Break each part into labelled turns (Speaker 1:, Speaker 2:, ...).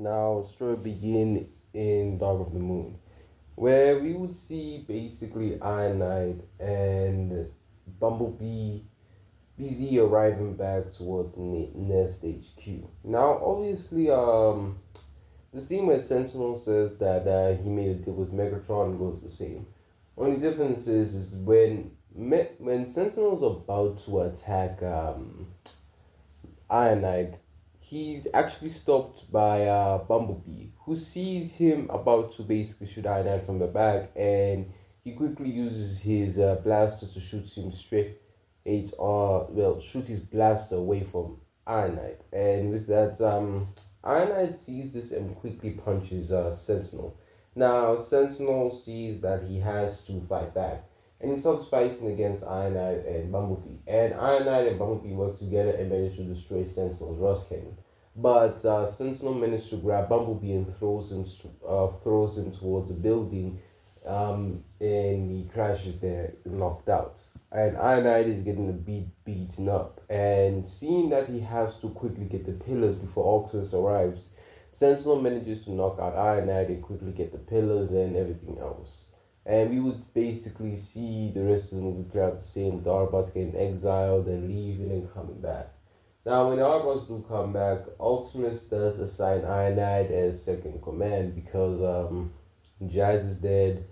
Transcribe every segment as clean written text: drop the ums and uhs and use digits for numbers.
Speaker 1: Now, story begin in Dark of the Moon, where we would see basically Ironhide and Bumblebee busy arriving back towards Nest HQ. Now, obviously, the scene where Sentinel says that he made a deal with Megatron goes the same. Only difference is when Sentinel's about to attack Ironite, he's actually stopped by Bumblebee, who sees him about to basically shoot Ironite from the back, and he quickly uses his blaster to shoot him straight, shoot his blaster away from Ironite, and with that, Ironite sees this and quickly punches Sentinel. Now, Sentinel sees that he has to fight back and he starts fighting against Ironhide and Bumblebee. And Ironhide and Bumblebee work together and manage to destroy Sentinel's Rust Cannon. But Sentinel manages to grab Bumblebee and throws him towards a building, and he crashes there, knocked out. And Ironhide is getting beaten up, and seeing that he has to quickly get the pillars before Octus arrives, Sentinel manages to knock out Ironhide and quickly get the pillars and everything else. And we would basically see the rest of the movie play out the same. The Autobots getting exiled and leaving and coming back. Now, when the Autobots do come back, Optimus does assign Ironhide as second in command because Jazz is dead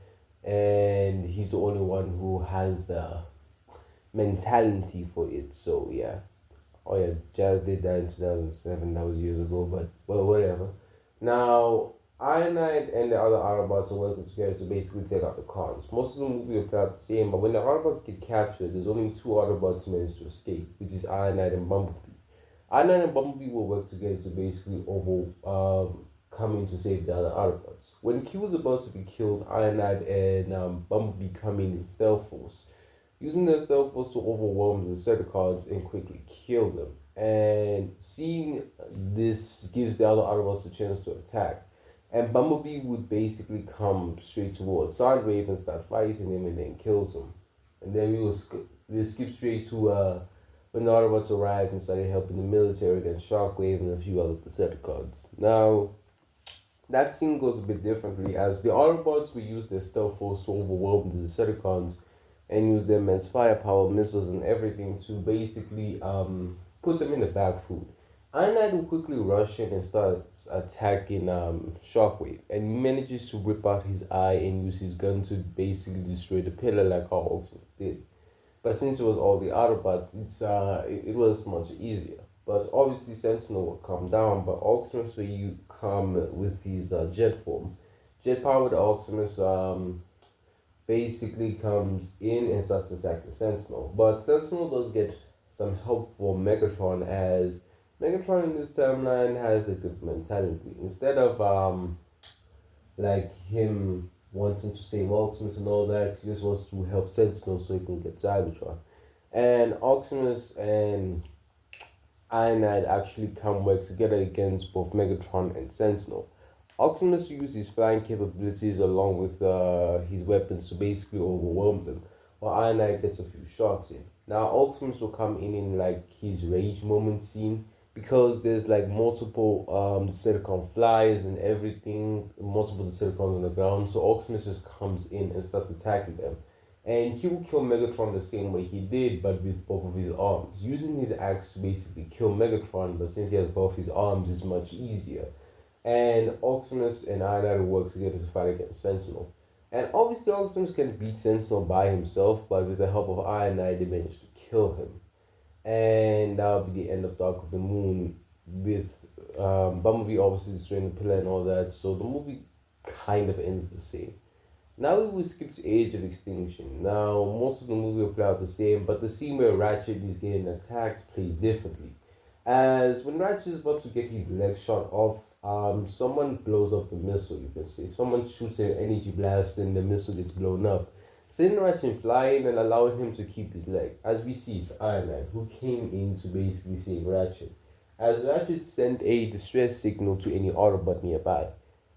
Speaker 1: and he's the only one who has the mentality for it. So, yeah. Oh, yeah, Jazz did die in 2007. That was years ago, but well, whatever. Now, Ironhide and the other Autobots are working together to basically take out the cons. Most of the movie will play out the same, but when the Autobots get captured, there's only two Autobots who manage to escape, which is Ironhide and Bumblebee. Ironhide and Bumblebee will work together to basically come in to save the other Autobots. When Q was about to be killed, Ironhide and Bumblebee come in stealth force, using their stealth force to overwhelm the Decepticons and quickly kill them. And seeing this gives the other Autobots a chance to attack. And Bumblebee would basically come straight towards Soundwave and start fighting him and then kills him. And then we'll skip straight to when the Autobots arrived and started helping the military against Shockwave and a few other Decepticons. Now, that scene goes a bit differently as the Autobots will use their stealth force to overwhelm the Decepticons and use their immense firepower, missiles, and everything to basically put them in the back foot. Ironhide will quickly rush in and starts attacking Shockwave, and he manages to rip out his eye and use his gun to basically destroy the pillar like how Ultimate did. But since it was all the Autobots, it was much easier. But obviously Sentinel will come down, but Optimus will come with his jet form. Jet powered Optimus basically comes in and starts attacking Sentinel. But Sentinel does get some help from Megatron as Megatron in this timeline has a different mentality. Instead of like him wanting to save Optimus and all that, he just wants to help Sentinel so he can get Cybertron. And Optimus and Ironhide actually come work together against both Megatron and Sentinel. Optimus uses his flying capabilities along with his weapons to basically overwhelm them, while Ironhide gets a few shots in. Now Optimus will come in like his rage moment scene because there's like multiple Decepticon flies and everything, multiple Decepticons on the ground. So Optimus just comes in and starts attacking them. And he will kill Megatron the same way he did, but with both of his arms. Using his axe to basically kill Megatron, but since he has both his arms, it's much easier. And Optimus and Ironhide will work together to fight against Sentinel. And obviously Optimus can beat Sentinel by himself, but with the help of Ironhide, they managed to kill him. And that'll be the end of Dark of the Moon with Bumblebee obviously destroying the pillar and all that. So the movie kind of ends the same. Now we will skip to Age of Extinction. Now most of the movie will play out the same, but the scene where Ratchet is getting attacked plays differently. As when Ratchet is about to get his leg shot off, someone blows up the missile. You can say someone shoots an energy blast and the missile gets blown up, sending Ratchet flying and allowing him to keep his leg. As we see it's Iron Man who came in to basically save Ratchet. As Ratchet sent a distress signal to any Autobot nearby.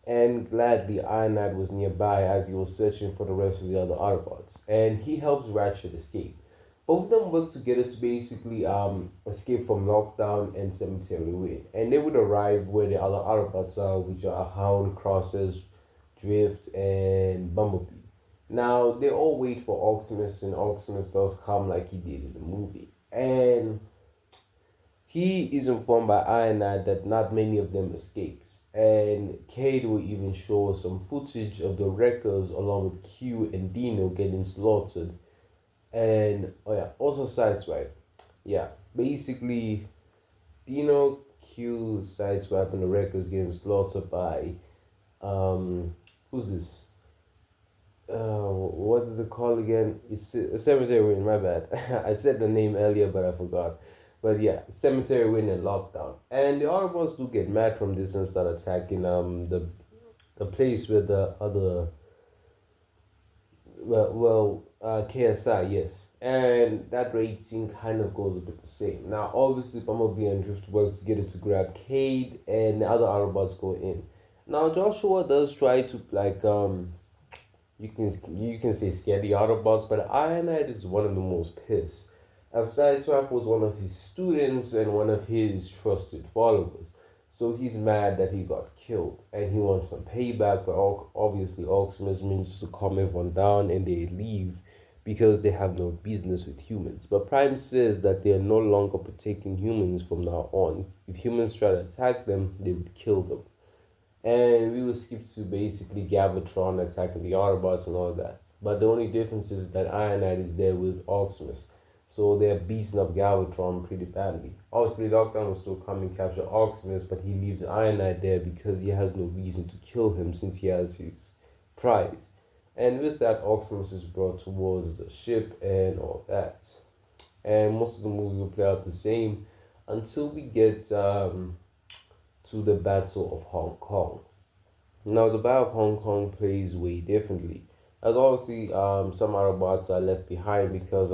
Speaker 1: And gladly Ironhide was nearby as he was searching for the rest of the other Autobots. And he helps Ratchet escape. Both of them work together to basically escape from lockdown and cemetery win. And they would arrive where the other Autobots are, which are Hound, Crosses, Drift, and Bumblebee. Now they all wait for Optimus, and Optimus does come like he did in the movie. And he is informed by Ironhide that not many of them escapes. And Cade will even show some footage of the wreckers along with Q and Dino getting slaughtered. And oh yeah, also sideswipe. Yeah, basically Dino, Q, sideswipe, and the wreckers getting slaughtered by who's this? What did they call again? It's Cemetery Win. My bad. I said the name earlier, but I forgot. But yeah, Cemetery Win and Lockdown, and the Autobots do get mad from this and start attacking the place where the other KSI, yes, and that rating kind of goes a bit the same. Now, obviously, Bumblebee and Drift work together to grab Cade, and the other Autobots go in. Now, Joshua does try to you can say scare the Autobots, but Ironhide is one of the most pissed. As Sideswipe was one of his students and one of his trusted followers, so he's mad that he got killed and he wants some payback. But obviously, Optimus manages to calm everyone down and they leave because they have no business with humans. But Prime says that they are no longer protecting humans from now on. If humans try to attack them, they would kill them. And we will skip to basically Galvatron attacking the Autobots and all that. But the only difference is that Ironhide is there with Optimus. So they're beating up Galvatron pretty badly. Obviously, Lockdown will still come and capture Optimus, but he leaves Ironhide there because he has no reason to kill him since he has his prize. And with that, Optimus is brought towards the ship and all that. And most of the movie will play out the same until we get to the Battle of Hong Kong. Now, the Battle of Hong Kong plays way differently. As obviously, some Autobots are left behind because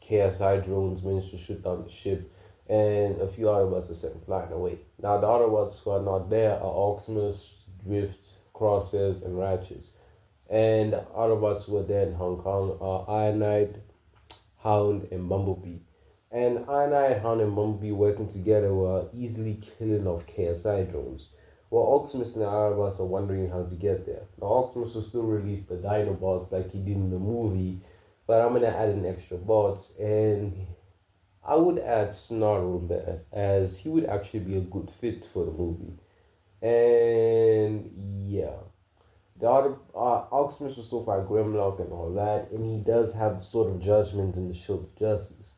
Speaker 1: KSI drones managed to shoot down the ship, and a few Autobots are sent flying away. Now, the Autobots who are not there are Optimus, Drift, Crosses, and Ratchets. And the Autobots who are there in Hong Kong are Ironhide, Hound, and Bumblebee. And Ironhide, Hound, and Bumblebee working together were easily killing off KSI drones. While Optimus and the Autobots are wondering how to get there. Now, Optimus will still release the Dinobots like he did in the movie, but I'm gonna add an extra bot, and I would add Snarl there, as he would actually be a good fit for the movie. And yeah, the other Optimus will still fight Grimlock and all that, and he does have the Sword of Judgment and the Shield of Justice.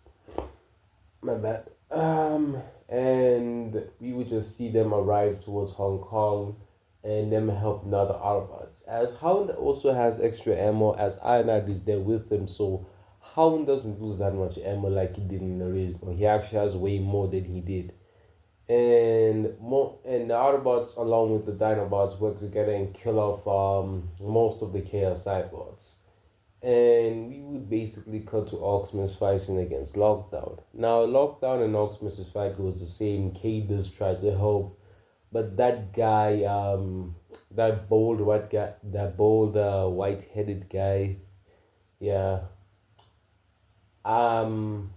Speaker 1: My bad. And we would just see them arrive towards Hong Kong and them help other Autobots. As Hound also has extra ammo, as Ironhide is there with him, so Hound doesn't lose that much ammo like he did in the original. He actually has way more than he did. And the Autobots along with the Dinobots work together and kill off most of the KSI bots, and we would basically cut to Optimus fighting against Lockdown. Now, Lockdown and Optimus's fight goes the same. Cade does try to help, but that guy, that bold white-headed guy, yeah, um,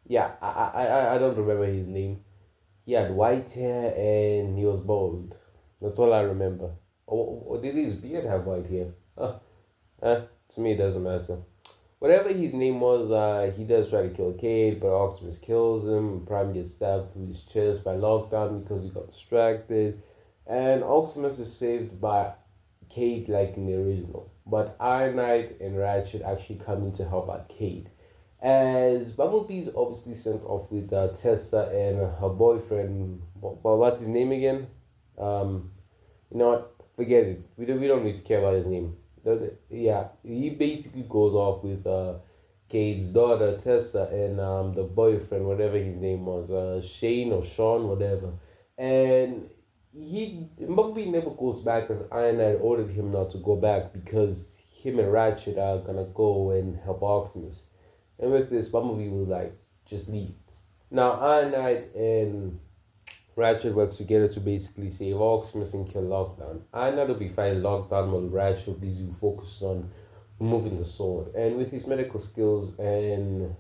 Speaker 1: yeah, I don't remember his name. He had white hair and he was bald. That's all I remember. Or did his beard have white hair? Uh, to me, it doesn't matter. Whatever his name was, he does try to kill Cade, but Optimus kills him. Prime gets stabbed through his chest by Lockdown because he got distracted. And Optimus is saved by Cade like in the original. But Ironhide and Ratchet actually come in to help out Cade. As Bumblebee is obviously sent off with Tessa and her boyfriend. Well, what's his name again? You know what? Forget it. We don't need to care about his name. Yeah, he basically goes off with Cade's daughter Tessa and the boyfriend, whatever his name was, Shane or Sean, whatever. And he Bumblebee never goes back because Ironhead ordered him not to go back because him and Ratchet are gonna go and help Optimus. And with this, Bumblebee will like just leave. Now Ironhead and Ratchet works together to basically save Optimus and kill Lockdown. Ironhead will be fighting Lockdown while Ratchet will be busy focused on moving the sword. And with his medical skills and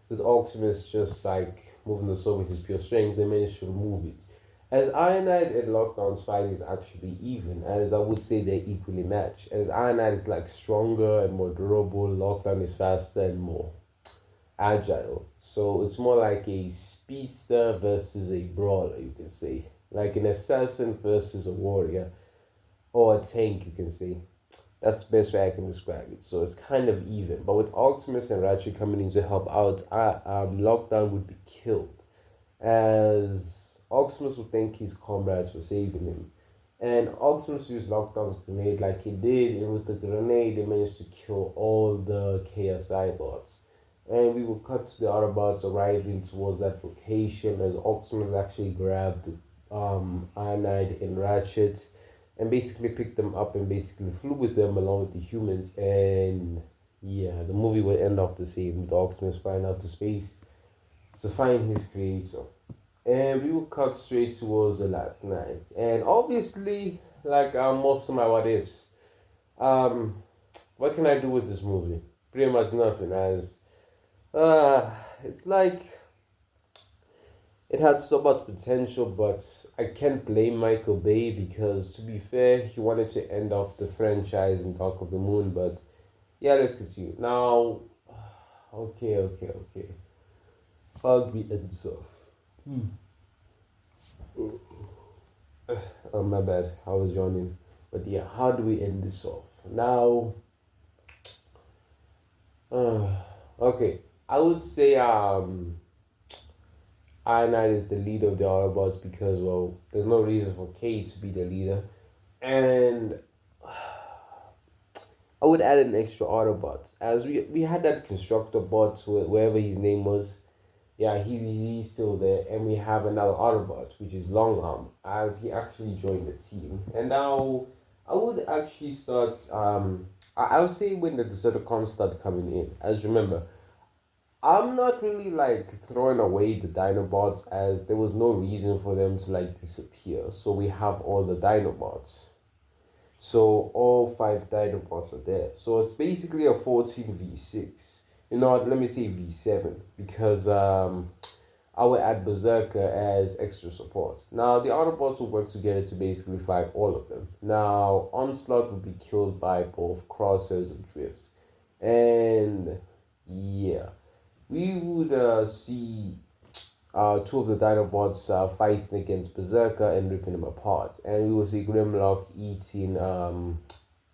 Speaker 1: with Optimus just like moving the sword with his pure strength, they managed to remove it. As Ironhide and Lockdown's fight is actually even, as I would say they're equally matched. As Ironhide is like stronger and more durable, Lockdown is faster and more agile. So it's more like a speedster versus a brawler, you can say. Like an assassin versus a warrior, or a tank, you can say. That's the best way I can describe it. So it's kind of even. But with Optimus and Ratchet coming in to help out, Lockdown would be killed. As Optimus would thank his comrades for saving him. And Optimus used Lockdown's grenade like he did, and with the grenade, they managed to kill all the KSI bots. And we will cut to the Autobots arriving towards that location as Optimus actually grabbed Ironhide and Ratchet and basically picked them up and basically flew with them along with the humans. And yeah, the movie will end off the same with Optimus flying out to space to find his creator. And we will cut straight towards the last night. And obviously, like most of my what ifs, um, what can I do with this movie? Pretty much nothing. As it's like it had so much potential, but I can't blame Michael Bay because, to be fair, he wanted to end off the franchise in Dark of the Moon. But yeah, let's continue now. Okay. How do we end this off? Oh, my bad. I was yawning. But yeah, how do we end this off? Now, uh, okay. I would say Iron is the leader of the Autobots because, well, there's no reason for Kate to be the leader. And I would add an extra Autobot. As we had that constructor bot, wherever his name was. Yeah, he's still there. And we have another Autobot, which is Long Arm, as he actually joined the team. And now I would actually start. I would say when the Decepticons start coming in. As remember, I'm not really like throwing away the Dinobots as there was no reason for them to like disappear. So we have all the Dinobots. So all five Dinobots are there. So it's basically a 14v6. You know what? Let me say v7 because I will add Berserker as extra support. Now the Autobots will work together to basically fight all of them. Now Onslaught will be killed by both Crosshairs and Drift, and yeah, we would see two of the Dinobots fighting against Berserker and ripping him apart. And we will see Grimlock eating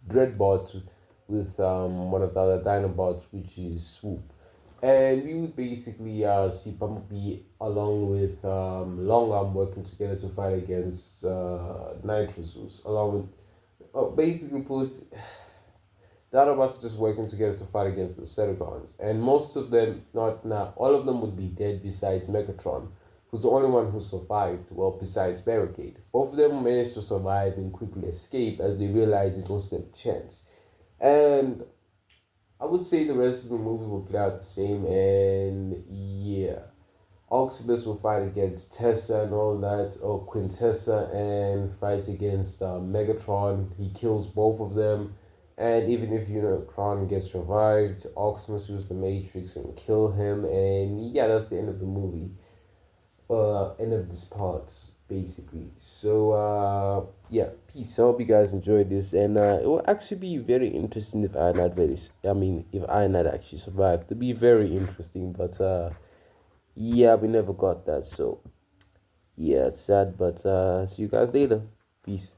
Speaker 1: Dreadbot with one of the other Dinobots, which is Swoop. And we would basically see Bumblebee along with Longarm working together to fight against Nitrozus, along with basically put the Autobots just working together to fight against the Decepticons. And most of them, not now, all of them would be dead besides Megatron, who's the only one who survived, well, besides Barricade. Both of them managed to survive and quickly escape as they realized it was their chance. And I would say the rest of the movie will play out the same, and yeah. Optimus will fight against Tessa and all that, or Quintessa, and fights against Megatron. He kills both of them, and even if Unicron gets revived, Optimus uses the Matrix and kill him, and yeah, that's the end of the movie. End of this part, basically. So yeah, peace. I hope you guys enjoyed this, and it will actually be very interesting if if Iron actually survived. It'll be very interesting, but yeah, we never got that. So yeah, it's sad, but see you guys later. Peace.